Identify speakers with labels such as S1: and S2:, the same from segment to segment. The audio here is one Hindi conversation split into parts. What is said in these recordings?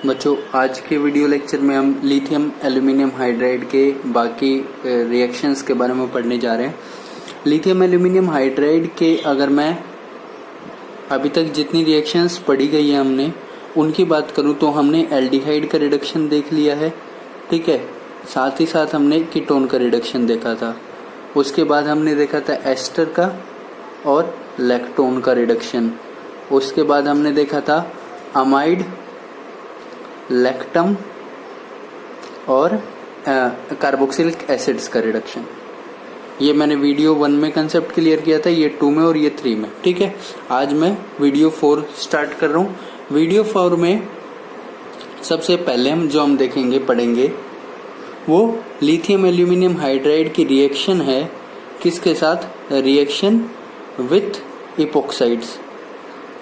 S1: बच्चों आज के वीडियो लेक्चर में हम लिथियम एल्यूमिनियम हाइड्राइड के बाकी रिएक्शंस के बारे में पढ़ने जा रहे हैं। लिथियम एल्यूमिनियम हाइड्राइड के अगर मैं अभी तक जितनी रिएक्शंस पढ़ी गई है हमने उनकी बात करूं तो हमने एल्डिहाइड का रिडक्शन देख लिया है, ठीक है। साथ ही साथ हमने कीटोन का रिडक्शन देखा था। उसके बाद हमने देखा था एस्टर का और लैक्टोन का रिडक्शन। उसके बाद हमने देखा था अमाइड, लैक्टम और कार्बोक्सिलिक एसिड्स का रिडक्शन। ये मैंने वीडियो 1 में कंसेप्ट क्लियर किया था, ये 2 में और ये 3 में, ठीक है। आज मैं वीडियो 4 स्टार्ट कर रहा हूँ। वीडियो 4 में सबसे पहले हम देखेंगे पढ़ेंगे वो लिथियम एल्यूमिनियम हाइड्राइड की रिएक्शन है। किसके साथ? Reaction with इपोक्साइड्स।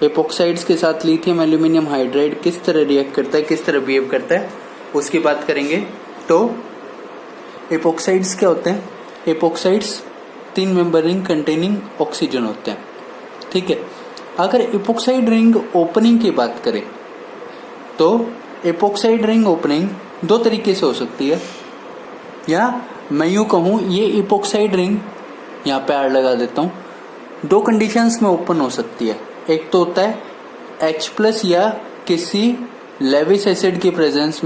S1: एपोक्साइड्स के साथ लिथियम एल्यूमिनियम हाइड्राइड किस तरह रिएक्ट करता है, किस तरह बिहेव करता है, उसकी बात करेंगे। तो एपोक्साइड्स क्या होते हैं? Epoxides 3 member ring containing oxygen होते हैं, ठीक है। अगर एपोक्साइड रिंग ओपनिंग की बात करें तो एपोक्साइड रिंग ओपनिंग 2 तरीके से हो सकती है, या मैं यूं कहूं ये एपोक्साइड रिंग, यहाँ पे आर लगा देता हूं, 2 कंडीशंस में ओपन हो सकती है। एक तो होता है H+ या किसी लेविस एसिड की प्रेजेंस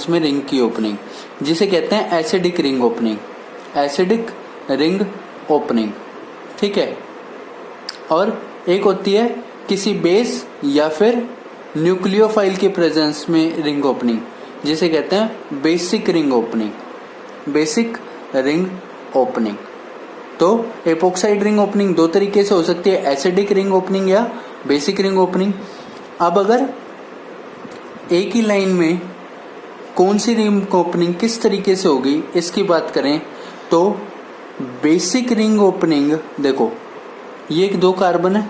S1: में रिंग की ओपनिंग, जिसे कहते हैं एसिडिक रिंग ओपनिंग, ठीक है। और एक होती है किसी बेस या फिर न्यूक्लियोफाइल की प्रेजेंस में रिंग ओपनिंग, जिसे कहते हैं बेसिक रिंग ओपनिंग। तो एपोक्साइड रिंग ओपनिंग 2 तरीके से हो सकती है, एसिडिक रिंग ओपनिंग या बेसिक रिंग ओपनिंग। अब अगर एक ही लाइन में कौन सी रिंग ओपनिंग किस तरीके से होगी इसकी बात करें तो बेसिक रिंग ओपनिंग, देखो ये 2 कार्बन है,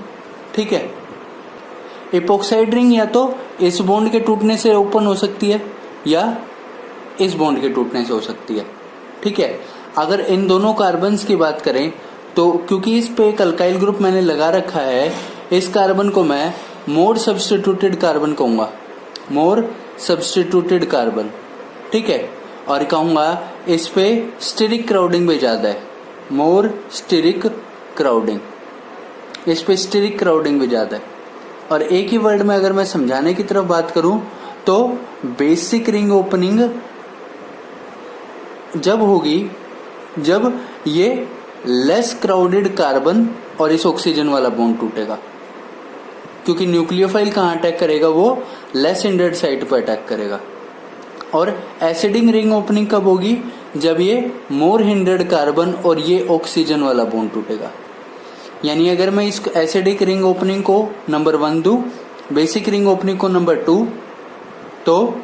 S1: ठीक है। एपोक्साइड रिंग या तो इस बॉन्ड के टूटने से ओपन हो सकती है या इस बॉन्ड के टूटने से हो सकती है, ठीक है। अगर इन दोनों कार्बन्स की बात करें तो क्योंकि इस पे एक अल्काइल ग्रुप मैंने लगा रखा है, इस कार्बन को मैं मोर सब्स्टिट्यूटेड कार्बन, ठीक है। और कहूंगा इस पे स्टेरिक क्राउडिंग भी ज्यादा है, मोर स्टेरिक क्राउडिंग, इस पे स्टेरिक क्राउडिंग भी ज्यादा है। और एक ही वर्ड में अगर मैं समझाने की तरफ बात करूं तो बेसिक रिंग ओपनिंग जब होगी जब ये लेस क्राउडेड कार्बन और इस ऑक्सीजन वाला बॉन्ड टूटेगा, क्योंकि न्यूक्लियोफाइल कहाँ अटैक करेगा? वो लेस हिंडर्ड साइट पर अटैक करेगा। और एसिडिक रिंग ओपनिंग कब होगी? जब ये मोर हिंडर्ड कार्बन और ये ऑक्सीजन वाला बॉन्ड टूटेगा। यानी अगर मैं इस एसिडिक रिंग ओपनिंग को नंबर 1 दूं, बेसिक रिंग ओपनिंग को नंबर 2, तो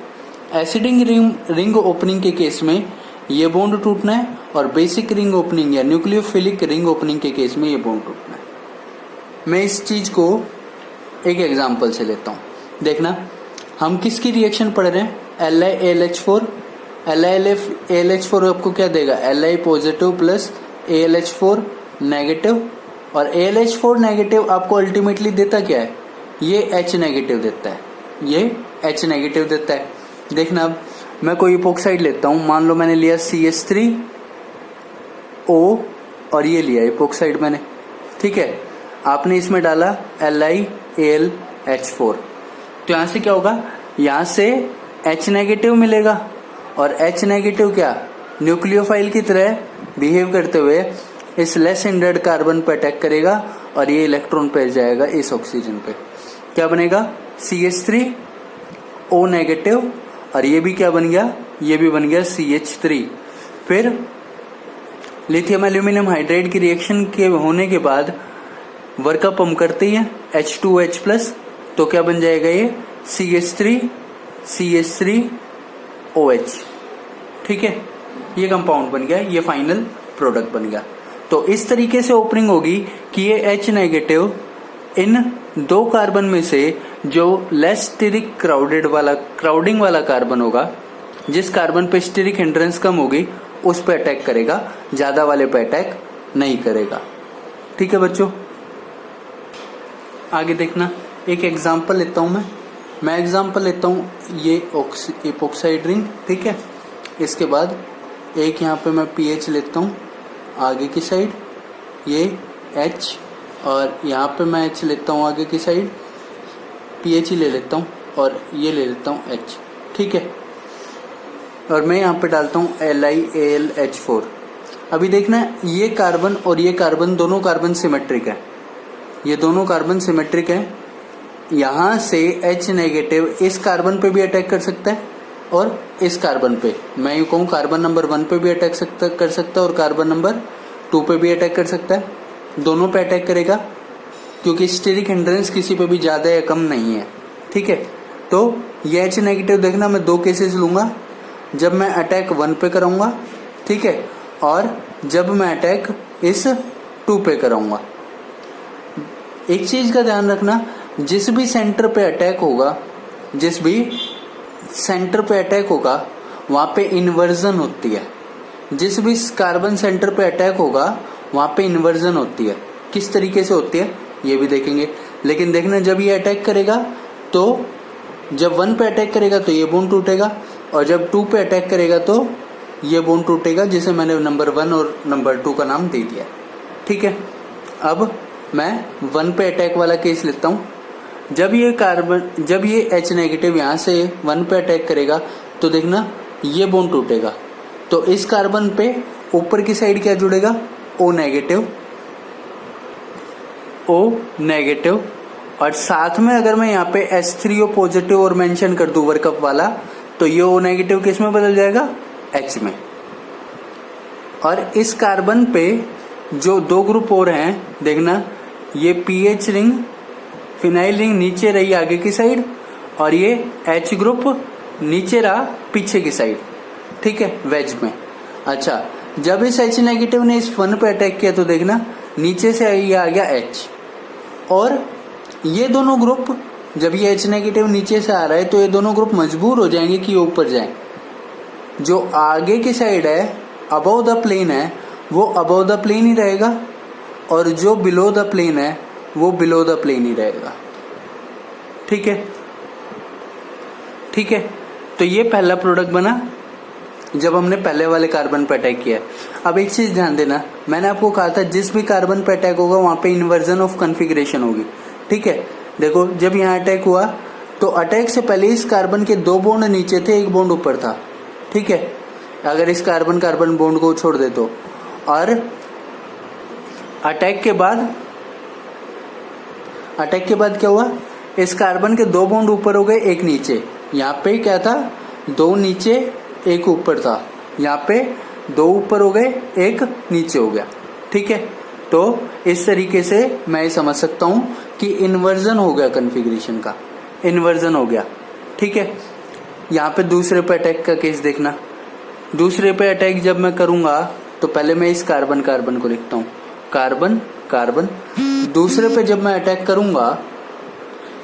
S1: एसिडिक रिंग ओपनिंग के केस में ये बॉन्ड टूटना है और बेसिक रिंग ओपनिंग या न्यूक्लियोफिलिक रिंग ओपनिंग के केस में ये बॉन्ड टूटना है। मैं इस चीज को एक एग्जांपल से लेता हूं, देखना। हम किसकी रिएक्शन पढ़ रहे हैं? LiAlH4। LiAlH4 आपको क्या देगा? Li positive plus AlH4 negative, और AlH4 नेगेटिव आपको अल्टीमेटली देता क्या है? ये H नेगेटिव देता है, देखना। अब मैं कोई इपोक्साइड लेता हूं, मान लो मैंने लिया CH3O और ये लिया इपोक्साइड मैंने, ठीक है। आपने इसमें डाला LiAlH4, तो यहां से क्या होगा? यहां से H नेगेटिव मिलेगा, और H नेगेटिव क्या न्यूक्लियोफाइल की तरह बिहेव करते हुए इस लेस हिंडर्ड कार्बन पर अटैक करेगा और ये इलेक्ट्रॉन पे जाएगा इस ऑक्सीजन पे। क्या बनेगा? CH3O नेगेटिव, और ये भी क्या बन गया? ये भी बन गया CH3। फिर लिथियम एल्यूमिनियम हाइड्राइड की रिएक्शन के होने के बाद वर्कअप हम करते ही हैं H2H+, तो क्या बन जाएगा? ये CH3OH, ठीक है। ये कंपाउंड बन गया, ये फाइनल प्रोडक्ट बन गया। तो इस तरीके से ओपनिंग होगी कि ये H नेगेटिव इन 2 कार्बन में से जो लेस स्टेरिक क्राउडिंग वाला कार्बन होगा, जिस कार्बन पे स्टेरिक हिंड्रेंस कम होगी, उस पे अटैक करेगा, ज्यादा वाले पे अटैक नहीं करेगा, ठीक है बच्चों। आगे देखना, एक एग्जांपल लेता हूं मैं। मैं एग्जांपल लेता हूँ, ये इपोक्साइड रिंग, ठीक है। इसके बाद एक यहाँ पे मैं पीएच लेता हूँ आगे की साइड, ये एच, और यहाँ पे मैं एच लेता हूँ आगे की साइड, पीएच ही ले लेता हूँ, और ये ले लेता हूँ एच, ठीक है। और मैं यहाँ पे डालता हूँ LiAlH4। अभी देखना ये कार्बन और ये कार्बन, दोनों कार्बन सिमेट्रिक है, ये दोनों कार्बन सिमेट्रिक है। यहाँ से H नेगेटिव इस कार्बन पे भी अटैक कर सकता है और इस कार्बन पे, मैं यूँ कहूँ कार्बन नंबर 1 पे भी अटैक कर सकता है और कार्बन नंबर 2 पे भी अटैक कर सकता है, दोनों पे अटैक करेगा, क्योंकि स्टेरिक हिंड्रेंस किसी पे भी ज़्यादा या कम नहीं है, ठीक है। तो ये H नेगेटिव देखना, मैं 2 केसेस लूँगा, जब मैं अटैक 1 पे कराऊंगा, ठीक है, और जब मैं अटैक इस 2 पे कराऊंगा। एक चीज का ध्यान रखना, जिस भी सेंटर पे अटैक होगा, जिस भी सेंटर पे अटैक होगा वहां पे इन्वर्जन होती है। जिस भी कार्बन सेंटर पे अटैक होगा वहां पे इन्वर्जन होती है। किस तरीके से होती है ये भी देखेंगे, लेकिन देखना जब ये अटैक करेगा तो जब 1 पे अटैक करेगा तो ये बॉन्ड टूटेगा, और जब 2 पे अटैक करेगा तो ये बॉन्ड टूटेगा, जिसे मैंने नंबर 1 और नंबर 2 का नाम दे दिया, ठीक है। अब मैं 1 पे अटैक वाला केस लेता हूँ। जब ये H नेगेटिव यहाँ से 1 पे अटैक करेगा तो देखना ये बॉन्ड टूटेगा, तो इस कार्बन पे ऊपर की साइड क्या जुड़ेगा, O नेगेटिव, और साथ में अगर मैं यहाँ पे H3O पॉजिटिव और मेंशन कर दूं वर्कअप वाला, तो ये O नेगेटिव किस में बदल जाएगा, H में। और इस कार्बन पे जो 2 ग्रुप और हैं, देखना ये पीएच रिंग, फिनाइल रिंग नीचे रही आगे की साइड, और ये H ग्रुप नीचे रहा पीछे की साइड, ठीक है, वेज में। अच्छा, जब इस H नेगेटिव ने इस 1 पे अटैक किया तो देखना नीचे से ये आ गया H, और ये दोनों ग्रुप, जब ये H नेगेटिव नीचे से आ रहा है तो ये दोनों ग्रुप मजबूर हो जाएंगे कि ऊपर जाएं। जो आगे की साइड है, अबव द प्लेन है, वो अबव द प्लेन ही रहेगा, और जो बिलो द प्लेन है वो बिलो द प्लेन ही रहेगा, ठीक है, ठीक है। तो ये पहला प्रोडक्ट बना जब हमने पहले वाले कार्बन पे अटैक किया। अब एक चीज ध्यान देना, मैंने आपको कहा था जिस भी कार्बन पे अटैक होगा वहां पे इन्वर्जन ऑफ कॉन्फ़िगरेशन होगी, ठीक है। देखो जब यहाँ अटैक हुआ तो अटैक से पहले इस कार्बन के 2 बॉन्ड नीचे थे, 1 बॉन्ड ऊपर था, ठीक है, अगर इस कार्बन कार्बन बॉन्ड को छोड़ दे तो। और अटैक के बाद क्या हुआ, इस कार्बन के 2 बॉन्ड ऊपर हो गए, 1 नीचे। यहाँ पे क्या था, 2 नीचे 1 ऊपर था, यहाँ पे 2 ऊपर हो गए 1 नीचे हो गया, ठीक है। तो इस तरीके से मैं समझ सकता हूं कि इन्वर्जन हो गया, कॉन्फ़िगरेशन का इन्वर्जन हो गया, ठीक है। यहाँ पे दूसरे पे अटैक का केस देखना, दूसरे पे अटैक जब मैं करूंगा तो पहले मैं इस कार्बन को लिखता हूँ, कार्बन। दूसरे पे जब मैं अटैक करूंगा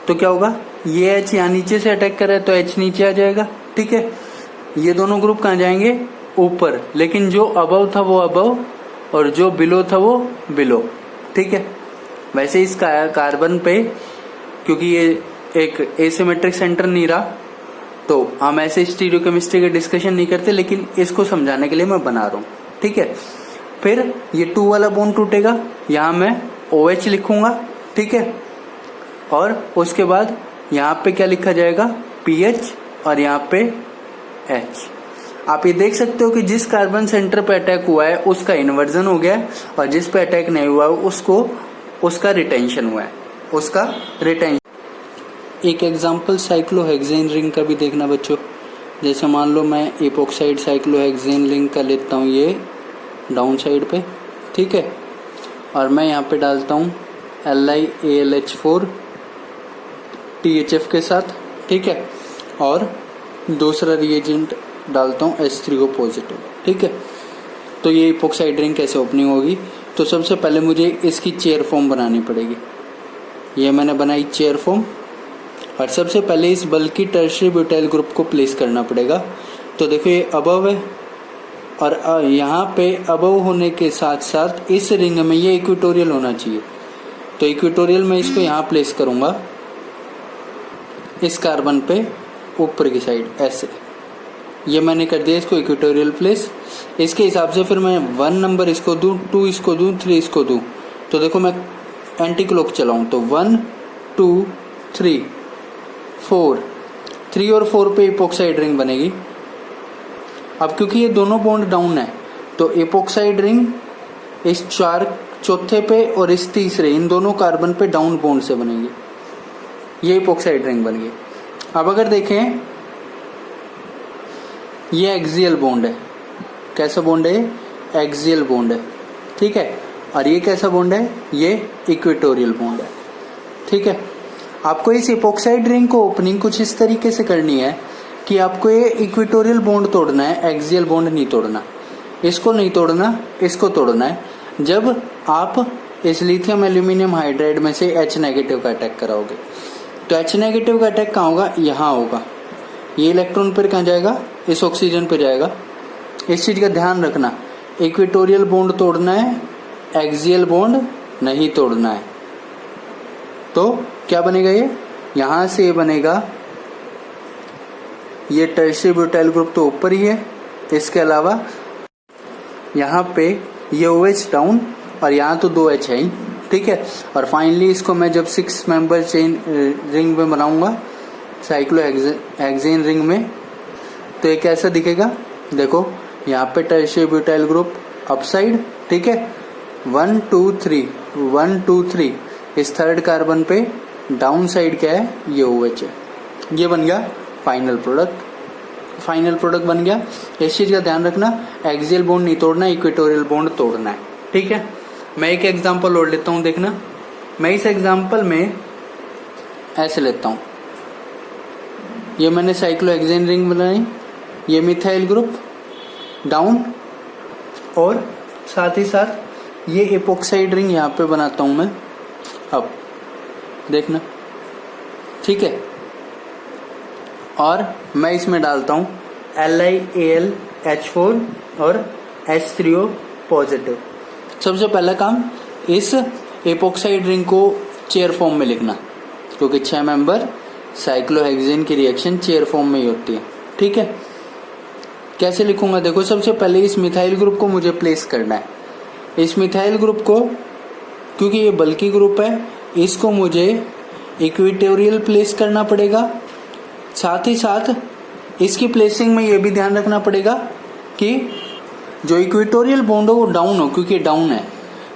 S1: तो क्या होगा, ये H यहाँ नीचे से अटैक कर रहा है तो H नीचे आ जाएगा, ठीक है। ये दोनों ग्रुप कहाँ जाएंगे, ऊपर, लेकिन जो अबव था वो अबव और जो बिलो था वो बिलो, ठीक है। वैसे इस कार्बन पे क्योंकि ये एक एसिमेट्रिक सेंटर नहीं रहा तो हम ऐसे स्टीरियोकेमिस्ट्री का डिस्कशन नहीं करते, लेकिन इसको समझाने के लिए मैं बना रहा हूँ, ठीक है। फिर ये 2 वाला बॉन्ड टूटेगा, यहाँ मैं OH लिखूंगा, ठीक है, और उसके बाद यहाँ पे क्या लिखा जाएगा, PH, और यहाँ पे H। आप ये देख सकते हो कि जिस कार्बन सेंटर पे अटैक हुआ है उसका इन्वर्जन हो गया है, और जिस पे अटैक नहीं हुआ उसका रिटेंशन हुआ है, उसका रिटेंशन। एक एग्जांपल साइक्लोहेक्सेन रिंग का भी देखना बच्चों, जैसे मान लो मैं इपोक्साइड साइक्लोहेक्सेन रिंग का लेता हूँ ये डाउन साइड पे, ठीक है, और मैं यहाँ पे डालता हूँ LiAlH4 THF के साथ, ठीक है, और दूसरा रिएजेंट डालता हूँ H3O पॉजिटिव, ठीक है। तो ये इपोक्साइड रिंग कैसे ओपनिंग होगी, तो सबसे पहले मुझे इसकी चेयर फॉर्म बनानी पड़ेगी। ये मैंने बनाई चेयर फॉर्म, और सबसे पहले इस बल्कि टर्शियरी ब्यूटाइल ग्रुप को प्लेस करना पड़ेगा। तो देखो ये अबव है, और यहाँ पे अबव होने के साथ साथ इस रिंग में ये इक्वेटोरियल होना चाहिए, तो इक्वेटोरियल में इसको यहाँ प्लेस करूँगा। इस कार्बन पे ऊपर की साइड ऐसे, ये मैंने कर दिया इसको इक्वेटोरियल प्लेस। इसके हिसाब से फिर मैं 1 नंबर इसको दूं, 2 इसको दूं, 3 इसको दूं। तो देखो मैं एंटी क्लॉक चलाऊं तो 1 2 3 4, 3 और 4 पे इपोक्साइड रिंग बनेगी। अब क्योंकि ये दोनों बॉन्ड डाउन है तो इपोक्साइड रिंग इस चौथे पे और इस तीसरे, इन दोनों कार्बन पे डाउन बॉन्ड से बनेगी। ये इपोक्साइड रिंग बन गई। अब अगर देखें ये एक्सियल बॉन्ड है। कैसा बॉन्ड है? एक्सियल बॉन्ड है, ठीक है। और ये कैसा बॉन्ड है? ये इक्वेटोरियल बॉन्ड है, ठीक है। आपको इस इपोक्साइड रिंग को ओपनिंग कुछ इस तरीके से करनी है कि आपको ये इक्वेटोरियल बॉन्ड तोड़ना है, एक्सियल बॉन्ड नहीं तोड़ना। इसको नहीं तोड़ना, इसको तोड़ना है। जब आप इस लिथियम एल्यूमिनियम हाइड्राइड में से H नेगेटिव का अटैक कराओगे तो H नेगेटिव का अटैक कहाँ होगा? यहाँ होगा। ये इलेक्ट्रॉन पर कहाँ जाएगा? इस ऑक्सीजन पे जाएगा। इस चीज का ध्यान रखना, इक्वेटोरियल बॉन्ड तोड़ना है, एक्सियल बॉन्ड नहीं तोड़ना है। तो क्या बनेगा? ये यहां से ये बनेगा, ये टर्शियरी ब्यूटाइल ग्रुप तो ऊपर ही है, इसके अलावा यहाँ पे ये OH डाउन और यहाँ तो 2H है ही, ठीक है। और फाइनली इसको मैं जब 6 मेंबर चेन रिंग में बनाऊंगा, साइक्लोहेक्सेन रिंग में, तो ये कैसा दिखेगा? देखो यहाँ पे टर्शियरी ब्यूटाइल ग्रुप अपसाइड, ठीक है, 1 2 3 1 2 3। इस थर्ड कार्बन पे डाउन साइड क्या है? ये OH है। ये बन गया फाइनल प्रोडक्ट। फाइनल प्रोडक्ट बन गया। इस चीज का ध्यान रखना, एक्सियल बॉन्ड नहीं तोड़ना, इक्वेटोरियल बॉन्ड तोड़ना है, ठीक है। मैं एक एग्जांपल और लेता हूं, देखना। मैं इस एग्जांपल में ऐसे लेता हूं, ये मैंने साइक्लोहेक्सेन रिंग बनाई, ये मिथाइल ग्रुप डाउन, और साथ ही साथ ये एपोक्साइड रिंग यहाँ पे बनाता हूं मैं। अब देखना, ठीक है। और मैं इसमें डालता हूं LiAlH4 और H3O पॉजिटिव। सबसे पहला काम इस एपोक्साइड रिंग को चेयर फॉर्म में लिखना, क्योंकि 6 मेंबर साइक्लोहेक्सेन की रिएक्शन चेयर फॉर्म में ही होती है, ठीक है। कैसे लिखूंगा? देखो, सबसे पहले इस मिथाइल ग्रुप को मुझे प्लेस करना है। इस मिथाइल ग्रुप को, क्योंकि ये बल्की ग्रुप है, इसको मुझे इक्वेटोरियल प्लेस करना पड़ेगा। साथ ही साथ इसकी प्लेसिंग में ये भी ध्यान रखना पड़ेगा कि जो इक्वेटोरियल बॉन्ड हो वो डाउन हो, क्योंकि डाउन है।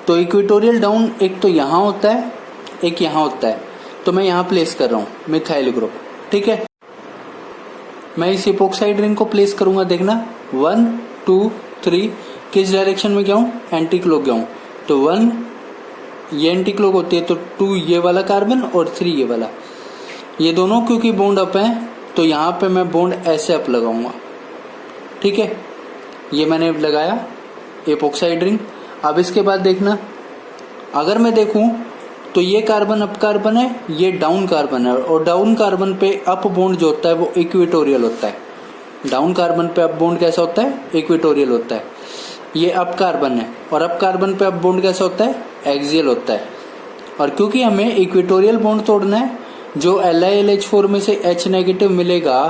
S1: तो इक्वेटोरियल डाउन एक तो यहाँ होता है, एक यहाँ होता है। तो मैं यहाँ प्लेस कर रहा हूँ मिथाइल ग्रुप, ठीक है। मैं इस इपोक्साइड रिंग को प्लेस करूंगा, देखना 1 2 3। किस डायरेक्शन में गया हूँ? एंटी क्लॉक गया हूँ। तो 1 ये एंटी क्लॉक होती है, तो 2 ये वाला कार्बन और 3 ये वाला। ये दोनों क्योंकि बॉन्ड अप हैं तो यहाँ पे मैं बॉन्ड ऐसे अप लगाऊंगा, ठीक है। ये मैंने लगाया एपोक्साइड रिंग। अब इसके बाद देखना, अगर मैं देखूं तो ये कार्बन अप कार्बन है, ये डाउन कार्बन है, और डाउन कार्बन पे अप बॉन्ड जो होता है वो इक्वेटोरियल होता है। डाउन कार्बन पे अप बॉन्ड कैसा होता है? इक्वेटोरियल होता है। ये अप कार्बन है, और अप कार्बन पे अप बॉन्ड कैसा होता है? एक्सियल होता है। और क्योंकि हमें इक्वेटोरियल बॉन्ड तोड़ना है, जो LiLH4 में से H नेगेटिव मिलेगा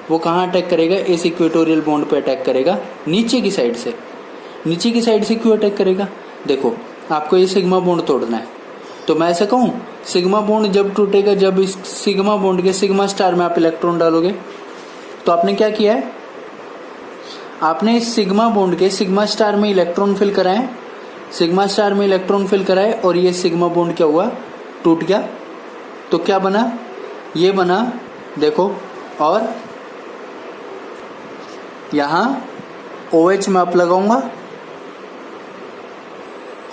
S1: वो कहाँ अटैक करेगा? इस इक्वेटोरियल बॉन्ड पे अटैक करेगा, नीचे की साइड से। नीचे की साइड से क्यों अटैक करेगा? देखो, आपको ये सिग्मा बॉन्ड तोड़ना है, तो मैं ऐसा कहूँ, सिग्मा बॉन्ड जब टूटेगा, जब इस सिग्मा बॉन्ड के सिग्मा स्टार में आप इलेक्ट्रॉन डालोगे, तो आपने क्या किया है? आपने इस सिग्मा बॉन्ड के सिग्मा स्टार में इलेक्ट्रॉन फिल कराए, सिग्मा स्टार में इलेक्ट्रॉन फिल कराए, और ये सिग्मा बॉन्ड क्या हुआ? टूट गया। तो क्या बना? ये बना, देखो, और यहां OH में अप लगाऊंगा।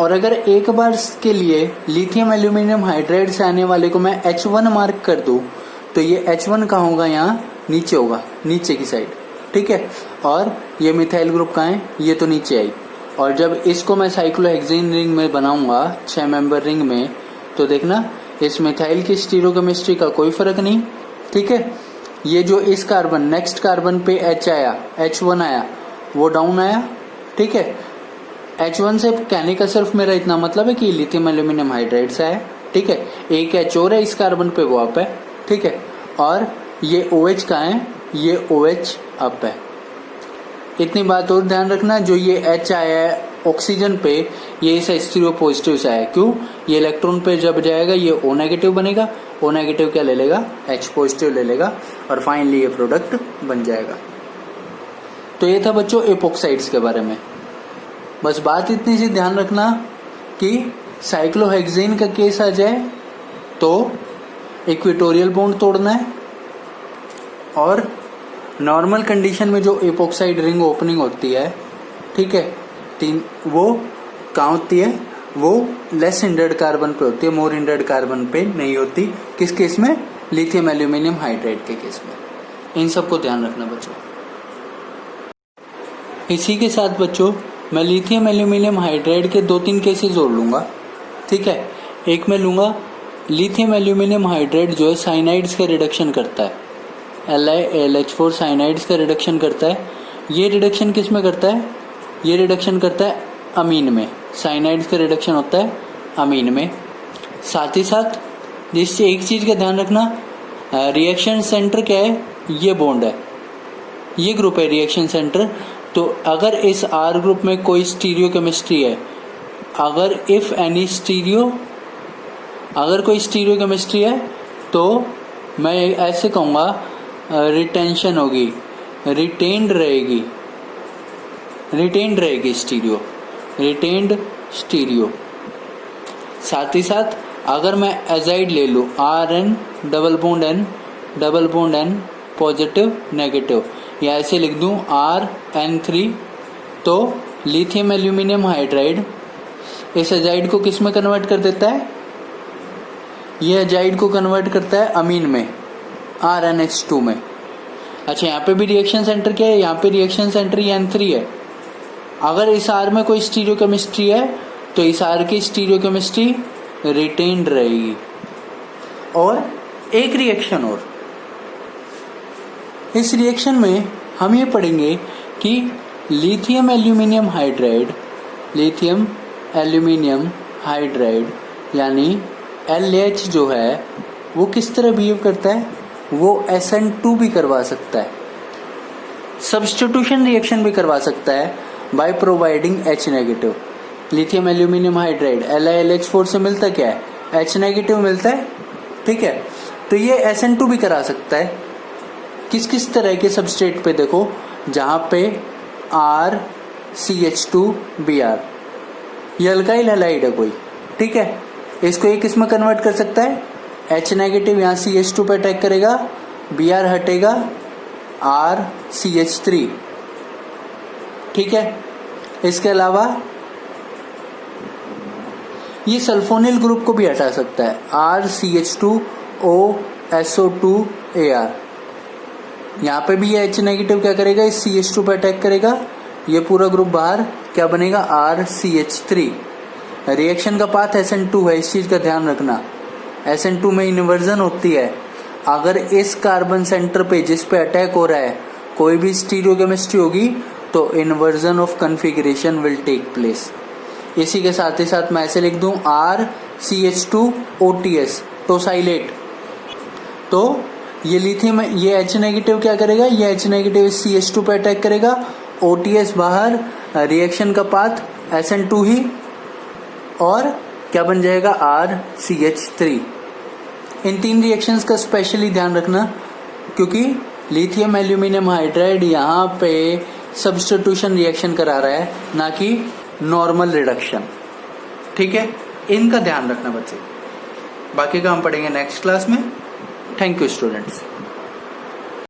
S1: और अगर एक बार के लिए लिथियम एल्यूमिनियम हाइड्राइड से आने वाले को मैं H1 मार्क कर दूं, तो ये H1 कहाँ होगा? यहाँ नीचे होगा, नीचे की साइड, ठीक है। और ये मिथाइल ग्रुप कहाँ है? ये तो नीचे आई। और जब इसको मैं साइक्लोहेक्सेन रिंग में बनाऊंगा, 6 मेंबर रिंग में, तो देखना इस मिथाइल की स्टीरियोकेमिस्ट्री का कोई फर्क नहीं, ठीक है। ये जो इस कार्बन, नेक्स्ट कार्बन पे H आया, H1 आया, वो डाउन आया, ठीक है। H1 से कहने का सिर्फ मेरा इतना मतलब है कि लिथियम एल्यूमिनियम हाइड्राइड से आया, ठीक है। एक H और है इस कार्बन पे, वो अप है, ठीक है। और ये OH कहाँ है, ये OH अप है। इतनी बात और ध्यान रखना, जो ये H आया है ऑक्सीजन पे, ये इस H3O पॉजिटिव से आया है। क्यों? ये इलेक्ट्रॉन पे जब जाएगा ये O नेगेटिव बनेगा, O नेगेटिव क्या ले लेगा, H पॉजिटिव ले लेगा और फाइनली ये प्रोडक्ट बन जाएगा। तो ये था बच्चों एपोक्साइड्स के बारे में। बस बात इतनी सी ध्यान रखना कि साइक्लोहेक्सेन का केस आ जाए तो इक्वेटोरियल बॉन्ड तोड़ना है, और नॉर्मल कंडीशन में जो एपोक्साइड रिंग ओपनिंग होती है, ठीक है, वो कहाँ होती है, वो लेस हिंड्रेड कार्बन पे होती है, मोर हिंड्रेड कार्बन पे नहीं होती। किस केस में? लिथियम एल्यूमिनियम हाइड्राइड के केस में। इन सबको ध्यान रखना बच्चों। इसी के साथ बच्चों मैं लिथियम एल्यूमिनियम हाइड्राइड के 2-3 केसेस जोड़ लूंगा, ठीक है। एक मैं लूंगा लिथियम एल्यूमिनियम हाइड्राइड जो है साइनाइड्स का रिडक्शन करता है, LiAlH4 साइनाइड्स का रिडक्शन करता है। ये रिडक्शन किस में करता है? ये रिडक्शन करता है अमीन में। साइनाइड्स का रिडक्शन होता है अमीन में। साथ ही साथ जिससे एक चीज का ध्यान रखना, रिएक्शन सेंटर क्या है, ये बॉन्ड है, ये ग्रुप है रिएक्शन सेंटर। तो अगर इस R ग्रुप में कोई स्टीरियो केमिस्ट्री है, अगर कोई स्टीरियो केमिस्ट्री है तो मैं ऐसे कहूँगा रिटेंशन होगी, रिटेन्ड रहेगी रिटेन्ड स्टीरियो। साथ ही साथ अगर मैं एजाइड ले लूँ, RN double bond N positive negative, या ऐसे लिख दूं RN3, तो लिथियम एल्यूमिनियम हाइड्राइड इस एजाइड को किस में कन्वर्ट कर देता है? ये एजाइड को कन्वर्ट करता है अमीन में, RnH2 में। अच्छा, यहाँ पे भी रिएक्शन सेंटर क्या है? यहाँ पे रिएक्शन सेंटर N3 है। अगर इस R में कोई स्टीरियो केमिस्ट्री है तो इस R की स्टीरियो केमिस्ट्री रिटेन्ड रहेगी। और एक रिएक्शन और, इस रिएक्शन में हम ये पढ़ेंगे कि लिथियम एल्यूमिनियम हाइड्राइड यानी LH जो है वो किस तरह बिहेव करता है, वो SN2 भी करवा सकता है, सब्स्टिट्यूशन रिएक्शन भी करवा सकता है by providing H negative. Lithium aluminium hydride LiLH4 से मिलता क्या है? H नेगेटिव मिलता है, ठीक है। तो ये SN2 भी करा सकता है। किस किस तरह के सबस्ट्रेट पे? देखो, जहां पे RCH2Br, ये अल्काइल हैलाइड है कोई, ठीक है। इसको ये किस में कन्वर्ट कर सकता है? H नेगेटिव यहाँ CH2 पे अटैक करेगा, Br हटेगा, RCH3, ठीक है। इसके अलावा ये सल्फोनिल ग्रुप को भी हटा सकता है, RCH2OSO2Ar। यहाँ पे भी ये H नेगेटिव क्या करेगा, इस CH2 पे अटैक करेगा, ये पूरा ग्रुप बाहर क्या बनेगा, RCH3। रिएक्शन का पाथ SN2 है, इस चीज का ध्यान रखना। SN2 में इन्वर्जन होती है। अगर इस कार्बन सेंटर पे जिस पे अटैक हो रहा है कोई भी स्टीरियो केमिस्ट्री होगी तो inversion of configuration will take place. इसी के साथ ही साथ मैं ऐसे लिख दूं RCH2OTS टोसाइलेट। तो ये लिथियम, ये H नेगेटिव क्या करेगा, ये H नेगेटिव CH2 पे अटैक करेगा, OTS बाहर, रिएक्शन का पाथ SN2 ही, और क्या बन जाएगा, RCH3। इन 3 रिएक्शंस का स्पेशली ध्यान रखना, क्योंकि लिथियम एल्यूमिनियम हाइड्राइड यहाँ पे सब्स्टिट्यूशन रिएक्शन करा रहा है, ना कि नॉर्मल रिडक्शन, ठीक है। इनका ध्यान रखना बच्चे। बाकी का हम पढ़ेंगे नेक्स्ट क्लास में। Thank you students.